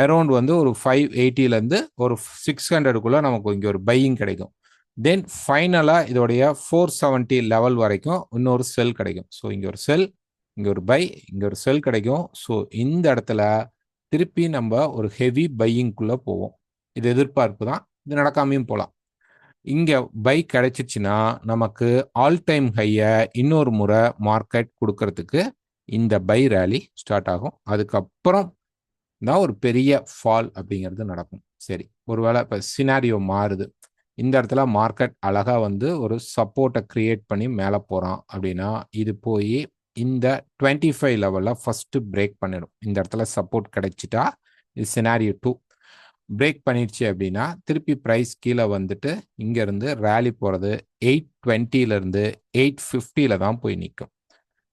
அரௌண்ட் வந்து ஒரு 580லேருந்து ஒரு 600க்குள்ள நமக்கு இங்கே ஒரு பையிங் கிடைக்கும். தென் ஃபைனலாக இதோடைய 470 லெவல் வரைக்கும் இன்னொரு செல் கிடைக்கும். ஸோ இங்கே ஒரு செல், இங்கே ஒரு பை, இங்கே ஒரு செல் கிடைக்கும். ஸோ இந்த இடத்துல திருப்பி நம்ம ஒரு ஹெவி பையிங்குள்ளே போவோம். இது எதிர்பார்ப்பு தான், இது நடக்காமையும் போகலாம். இங்கே பை கிடைச்சிச்சுன்னா நமக்கு ஆல் டைம் ஹையை இன்னொரு முறை மார்க்கெட் கொடுக்கறதுக்கு இந்த பை ரேலி ஸ்டார்ட் ஆகும். அதுக்கப்புறம் தான் ஒரு பெரிய ஃபால் அப்படிங்கிறது நடக்கும். சரி, ஒருவேளை இப்போ சினாரியோ மாறுது, இந்த இடத்துல மார்க்கெட் அழகா வந்து ஒரு சப்போர்ட்டை கிரியேட் பண்ணி மேலே போகிறான் அப்படின்னா இது போய் இந்த 25 லெவலில் ஃபஸ்ட்டு பிரேக் பண்ணிடும். இந்த இடத்துல சப்போர்ட் கிடைச்சிட்டா இது சினாரியோ 2. பிரேக் பண்ணிடுச்சு அப்படின்னா திருப்பி ப்ரைஸ் கீழே வந்துட்டு இங்கேருந்து ரேலி போகிறது 820லேருந்து 850 தான் போய் நிற்கும்.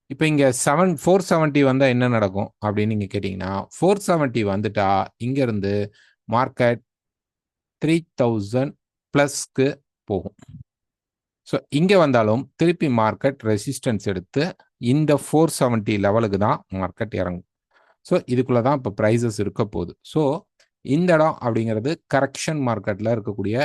இப்போ இங்கே 470 வந்தால் என்ன நடக்கும் அப்படின்னு நீங்கள் கேட்டிங்கன்னா 470 வந்துட்டா இங்கேருந்து மார்க்கெட் 3000 ப்ளஸ்க்கு போகும். ஸோ இங்கே வந்தாலும் திருப்பி மார்க்கெட் ரெசிஸ்டன்ஸ் எடுத்து இந்த 470 லெவலுக்கு தான் மார்க்கெட் இறங்கும். ஸோ இதுக்குள்ளே தான் இப்போ ப்ரைஸஸ் இருக்க போகுது. ஸோ இந்த இடம் அப்படிங்கிறது கரெக்ஷன் மார்க்கெட்டில் இருக்கக்கூடிய,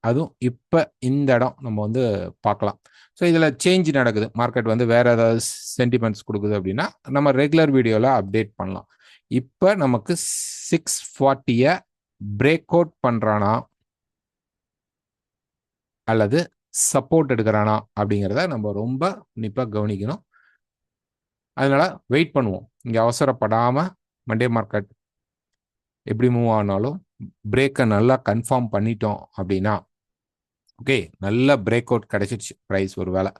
அதுவும் இப்போ இந்த இடம் நம்ம வந்து பார்க்கலாம். ஸோ இதில் சேஞ்ச் நடக்குது, மார்க்கெட் வந்து வேறு ஏதாவது சென்டிமெண்ட்ஸ் கொடுக்குது அப்படின்னா நம்ம ரெகுலர் வீடியோவில் அப்டேட் பண்ணலாம். இப்போ நமக்கு 640 பிரேக் அவுட் பண்ணுறானா அல்லது சப்போர்ட் எடுக்கிறானா அப்படிங்கிறத நம்ம ரொம்ப உன்னிப்பாக கவனிக்கணும். அதனால வெயிட் பண்ணுவோம். இங்கே அவசரப்படாமல் மண்டே மார்க்கெட் எப்படி மூவ் ஆனாலும் பிரேக்கை நல்லா கன்ஃபார்ம் பண்ணிட்டோம் அப்படின்னா, ஓகே, நல்ல பிரேக் அவுட் கிடைச்சிடுச்சு ப்ரைஸ், ஒரு வேளை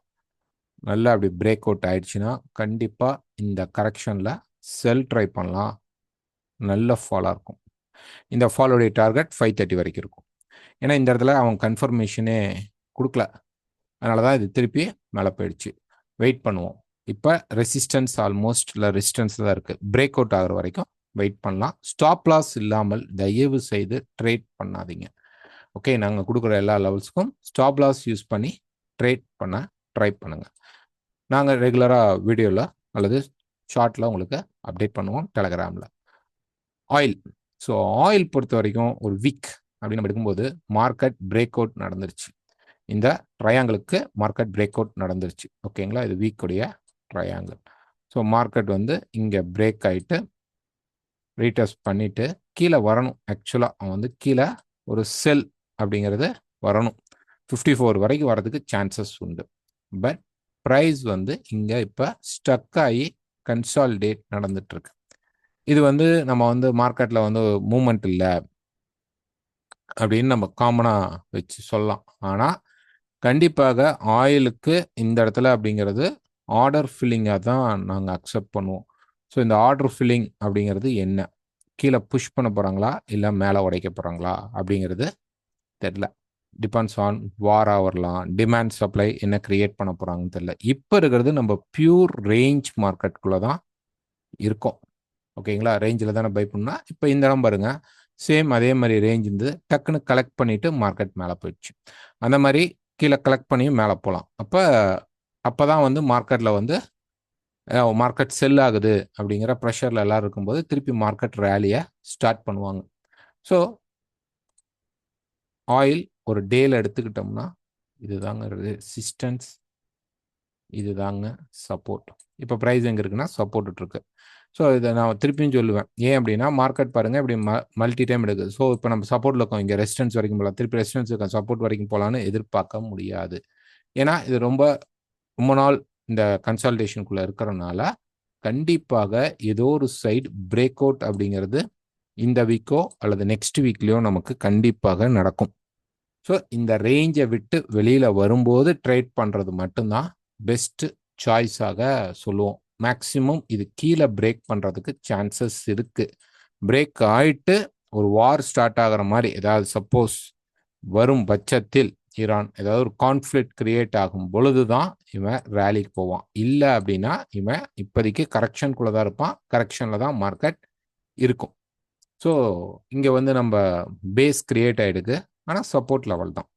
நல்லா அப்படி பிரேக் அவுட் ஆயிடுச்சுன்னா கண்டிப்பாக இந்த கரெக்ஷனில் செல் ட்ரை பண்ணலாம். நல்ல ஃபாலாக இருக்கும். இந்த ஃபாலோடைய டார்கெட் 530 வரைக்கும் இருக்கும். ஏன்னா இந்த இடத்துல அவன் கன்ஃபர்மேஷனே கொடுக்கல, அதனால தான் இது திருப்பி மேலே போயிடுச்சு. வெயிட் பண்ணுவோம். இப்போ ரெசிஸ்டன்ஸ் ஆல்மோஸ்ட் இல்லை ரெசிஸ்டன்ஸில் தான் இருக்குது. பிரேக் அவுட் ஆகிற வரைக்கும் வெயிட் பண்ணலாம். ஸ்டாப் லாஸ் இல்லாமல் தயவு செய்து ட்ரேட் பண்ணாதீங்க. ஓகே, நாங்கள் கொடுக்குற எல்லா லெவல்ஸுக்கும் ஸ்டாப் லாஸ் யூஸ் பண்ணி ட்ரேட் பண்ண ட்ரை பண்ணுங்கள். நாங்கள் ரெகுலராக வீடியோவில் அல்லது ஷார்ட்டில் உங்களுக்கு அப்டேட் பண்ணுவோம் டெலகிராமில். ஆயில், ஸோ ஆயில் பொறுத்த வரைக்கும் ஒரு வீக் அப்படின்னு நம்ம எடுக்கும்போது மார்க்கெட் பிரேக் அவுட் நடந்துருச்சு. இந்த ட்ரையாங்கிளுக்கு மார்க்கெட் பிரேக் அவுட் நடந்துருச்சு. ஓகேங்களா, இது வீக்குடைய ட்ரையாங்கிள். ஸோ மார்க்கெட் வந்து இங்கே பிரேக் ஆகிட்டு ரீடெஸ்ட் பண்ணிவிட்டு கீழே வரணும். ஆக்சுவலாக அவன் வந்து கீழே ஒரு செல் அப்படிங்கிறது வரணும். 54 வரைக்கும் வரதுக்கு சான்சஸ் உண்டு. பட் ப்ரைஸ் வந்து இங்கே இப்போ ஸ்டக் ஆகி கன்சாலிடேட் நடந்துட்டுருக்கு. இது வந்து நம்ம வந்து மார்க்கெட்டில் வந்து மூமெண்ட் இல்லை அப்படின்னு நம்ம காமனாக வச்சு சொல்லலாம். ஆனால் கண்டிப்பாக ஆயிலுக்கு இந்த இடத்துல அப்படிங்கிறது ஆர்டர் ஃபில்லிங்காக தான் நாங்கள் அக்செப்ட் பண்ணுவோம். ஸோ இந்த ஆர்டர் ஃபில்லிங் அப்படிங்கிறது என்ன, கீழே புஷ் பண்ண போகிறாங்களா இல்லை மேலே உடைக்க போகிறாங்களா அப்படிங்கிறது தெரில. டிபெண்ட்ஸ் ஆன் வாராக வரலாம், டிமாண்ட் சப்ளை என்ன கிரியேட் பண்ண போகிறாங்கன்னு தெரில. இப்போ இருக்கிறது நம்ம பியூர் ரேஞ்ச் மார்க்கெட்டுக்குள்ளே தான் இருக்கோம். ஓகேங்களா, ரேஞ்சில் தானே பை பண்ணால் இப்போ இந்த இடம் பாருங்க, சேம் அதே மாதிரி ரேஞ்ச் இருந்து டக்குன்னு கலெக்ட் பண்ணிவிட்டு மார்க்கெட் மேலே போயிடுச்சு. அந்த மாதிரி கீழே கலெக்ட் பண்ணியும் மேலே போகலாம். அப்போ தான் வந்து மார்க்கெட்டில் வந்து மார்க்கெட் செல் ஆகுது அப்படிங்கிற ப்ரெஷரில் எல்லோரும் இருக்கும்போது திருப்பி மார்க்கெட் ரேலியை ஸ்டார்ட் பண்ணுவாங்க. ஸோ ஆயில் ஒரு டேல எடுத்துக்கிட்டோம்னா இதுதாங்க ரெசிஸ்டன்ஸ், இதுதாங்க சப்போர்ட். இப்போ ப்ரைஸ் எங்கே இருக்குன்னா சப்போர்ட் இருக்கு. ஸோ இதை நான் திருப்பியும் சொல்லுவேன். ஏன் அப்படின்னா மார்க்கெட் பாருங்கள் இப்படி மல்டி டைம் எடுக்குது. ஸோ இப்போ நம்ம சப்போர்ட்டில் இருக்கோம், இங்கே ரெசிஸ்டன்ஸ் வரைக்கும் போகலாம், திருப்பி ரெசிஸ்டன்ஸ் இருக்கும், சப்போர்ட் வரைக்கும் போகலான்னு எதிர்பார்க்க முடியாது. ஏன்னா இது ரொம்ப நாள் இந்த கன்சால்டேஷனுக்குள்ளே இருக்கிறனால கண்டிப்பாக ஏதோ ஒரு சைடு பிரேக் அவுட் அப்படிங்கிறது இந்த வீக்கோ அல்லது நெக்ஸ்ட் வீக்லேயோ நமக்கு கண்டிப்பாக நடக்கும். ஸோ இந்த ரேஞ்சை விட்டு வெளியில் வரும்போது ட்ரேட் பண்ணுறது மட்டும்தான் பெஸ்ட்டு சாய்ஸாக சொல்லுவோம். மேக்ஸிமம் இது கீழே பிரேக் பண்ணுறதுக்கு சான்சஸ் இருக்குது. பிரேக் ஆகிட்டு ஒரு வார் ஸ்டார்ட் ஆகிற மாதிரி ஏதாவது சப்போஸ் வரும் பட்சத்தில் ஈரான் ஏதாவது ஒரு கான்ஃப்ளிக்ட் கிரியேட் ஆகும் பொழுது தான் இவன் ரேலிக்கு போவான். இல்லை அப்படின்னா இவன் இப்போதைக்கு கரெக்ஷனுக்குள்ளே தான் இருப்பான். கரெக்ஷனில் தான் மார்க்கெட் இருக்கும். ஸோ இங்கே வந்து நம்ம பேஸ் கிரியேட் ஆகிடுது, ஆனால் சப்போர்ட் லெவல் தான்.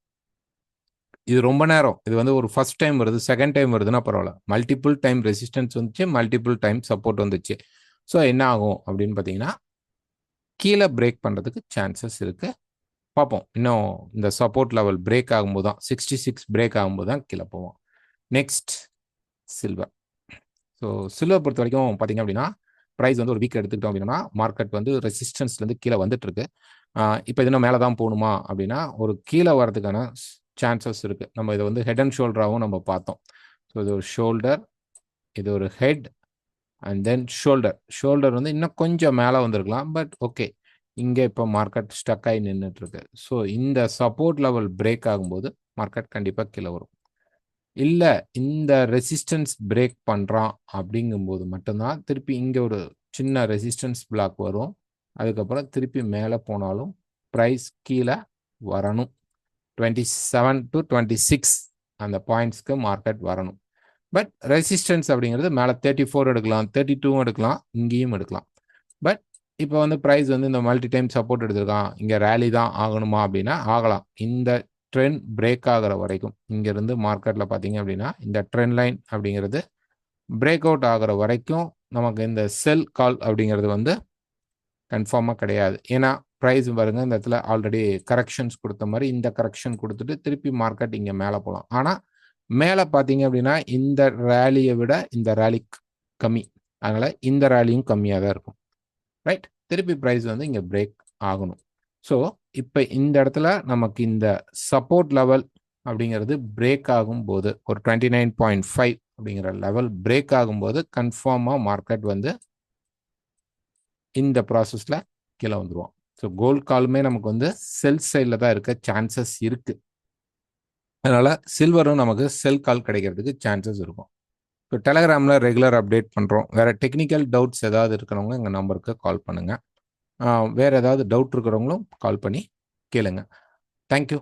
இது ரொம்ப நேரம், இது வந்து ஒரு ஃபர்ஸ்ட் டைம் வருது, செகண்ட் டைம் வருதுன்னா பரவாயில்ல. மல்டிபிள் டைம் ரெசிஸ்டன்ஸ் வந்துச்சு, மல்டிபிள் டைம் சப்போர்ட் வந்துச்சு. ஸோ என்ன ஆகும் அப்படின்னு பார்த்தீங்கன்னா கீழே பிரேக் பண்ணுறதுக்கு சான்சஸ் இருக்குது. பார்ப்போம். இன்னும் இந்த சப்போர்ட் லெவல் பிரேக் ஆகும்போது தான் 66 பிரேக் ஆகும்போது தான் கீழே போவோம். Next silver. ஸோ சில்வர் பொறுத்த வரைக்கும் பார்த்தீங்க அப்படின்னா ப்ரைஸ் வந்து ஒரு வீக் எடுத்துக்கிட்டோம் அப்படின்னா மார்க்கெட் வந்து ரெசிஸ்டன்ஸ்லேருந்து கீழே வந்துட்டு இருக்கு. இப்போ இது மேலே தான் போகணுமா அப்படின்னா ஒரு கீழே வரதுக்கான சான்சஸ் இருக்குது. நம்ம இதை வந்து ஹெட் அண்ட் ஷோல்டராகவும் நம்ம பார்த்தோம். ஸோ இது ஒரு ஷோல்டர், இது ஒரு ஹெட் அண்ட் தென் ஷோல்டர் வந்து இன்னும் கொஞ்சம் மேலே வந்திருக்கலாம். பட் ஓகே, இங்கே இப்போ மார்க்கெட் ஸ்டக் ஆகி நின்றுட்டு இருக்கு. ஸோ இந்த சப்போர்ட் லெவல் பிரேக் ஆகும்போது மார்க்கெட் கண்டிப்பாக கீழே வரும். இல்லை இந்த ரெசிஸ்டன்ஸ் பிரேக் பண்ணுறான் அப்படிங்கும்போது மட்டும்தான் திருப்பி இங்கே ஒரு சின்ன ரெசிஸ்டன்ஸ் பிளாக் வரும். அதுக்கப்புறம் திருப்பி மேலே போனாலும் ப்ரைஸ் கீழே வரணும். 27 to 26 அந்த பாயிண்ட்ஸ்க்கு மார்க்கெட் வரணும். பட் ரெசிஸ்டன்ஸ் அப்படிங்கிறது மேலே 34 எடுக்கலாம், 32 எடுக்கலாம், இங்கேயும் எடுக்கலாம். பட் இப்போ வந்து ப்ரைஸ் வந்து இந்த மல்டி டைம் சப்போர்ட் எடுத்திருக்கான், இங்கே ரேலி தான் ஆகணுமா அப்படின்னா ஆகலாம். இந்த ட்ரெண்ட் பிரேக் ஆகிற வரைக்கும் இங்கேருந்து மார்க்கெட்டில் பார்த்தீங்க அப்படின்னா இந்த ட்ரெண்ட் லைன் அப்படிங்கிறது பிரேக் அவுட் ஆகிற வரைக்கும் நமக்கு இந்த செல் கால் அப்படிங்கிறது வந்து கன்ஃபார்மாக கிடையாது. ஏன்னா ப்ரைஸ் பாருங்க இந்த இடத்துல ஆல்ரெடி கரெக்ஷன்ஸ் கொடுத்த மாதிரி இந்த கரெக்ஷன் கொடுத்துட்டு திருப்பி மார்க்கெட் இங்கே மேலே போகலாம். ஆனால் மேலே பார்த்தீங்க அப்படின்னா இந்த ரேலியை விட இந்த ரேலி கம்மி, அதனால் இந்த ரேலியும் கம்மியாக தான் இருக்கும். ரைட், திருப்பி ப்ரைஸ் வந்து இங்கே பிரேக் ஆகணும். ஸோ இப்போ இந்த இடத்துல நமக்கு இந்த சப்போர்ட் லெவல் அப்படிங்கிறது பிரேக் ஆகும்போது ஒரு 29.5 அப்படிங்கிற லெவல் பிரேக் ஆகும்போது கன்ஃபார்மாக மார்க்கெட் வந்து இந்த ப்ராசஸில் கீழே வந்துடுவோம். ஸோ கோல்ட் காலுமே நமக்கு வந்து செல் சைடில் தான் இருக்க சான்சஸ் இருக்குது. அதனால் சில்வரும் நமக்கு செல் கால் கிடைக்கிறதுக்கு சான்சஸ் இருக்கும். இப்போ டெலகிராமில் ரெகுலர் அப்டேட் பண்ணுறோம். வேறு டெக்னிக்கல் டவுட்ஸ் ஏதாவது இருக்கிறவங்க எங்கள் நம்பருக்கு கால் பண்ணுங்கள். வேறு ஏதாவது டவுட் இருக்கிறவங்களும் கால் பண்ணி கேளுங்க. தேங்க்யூ.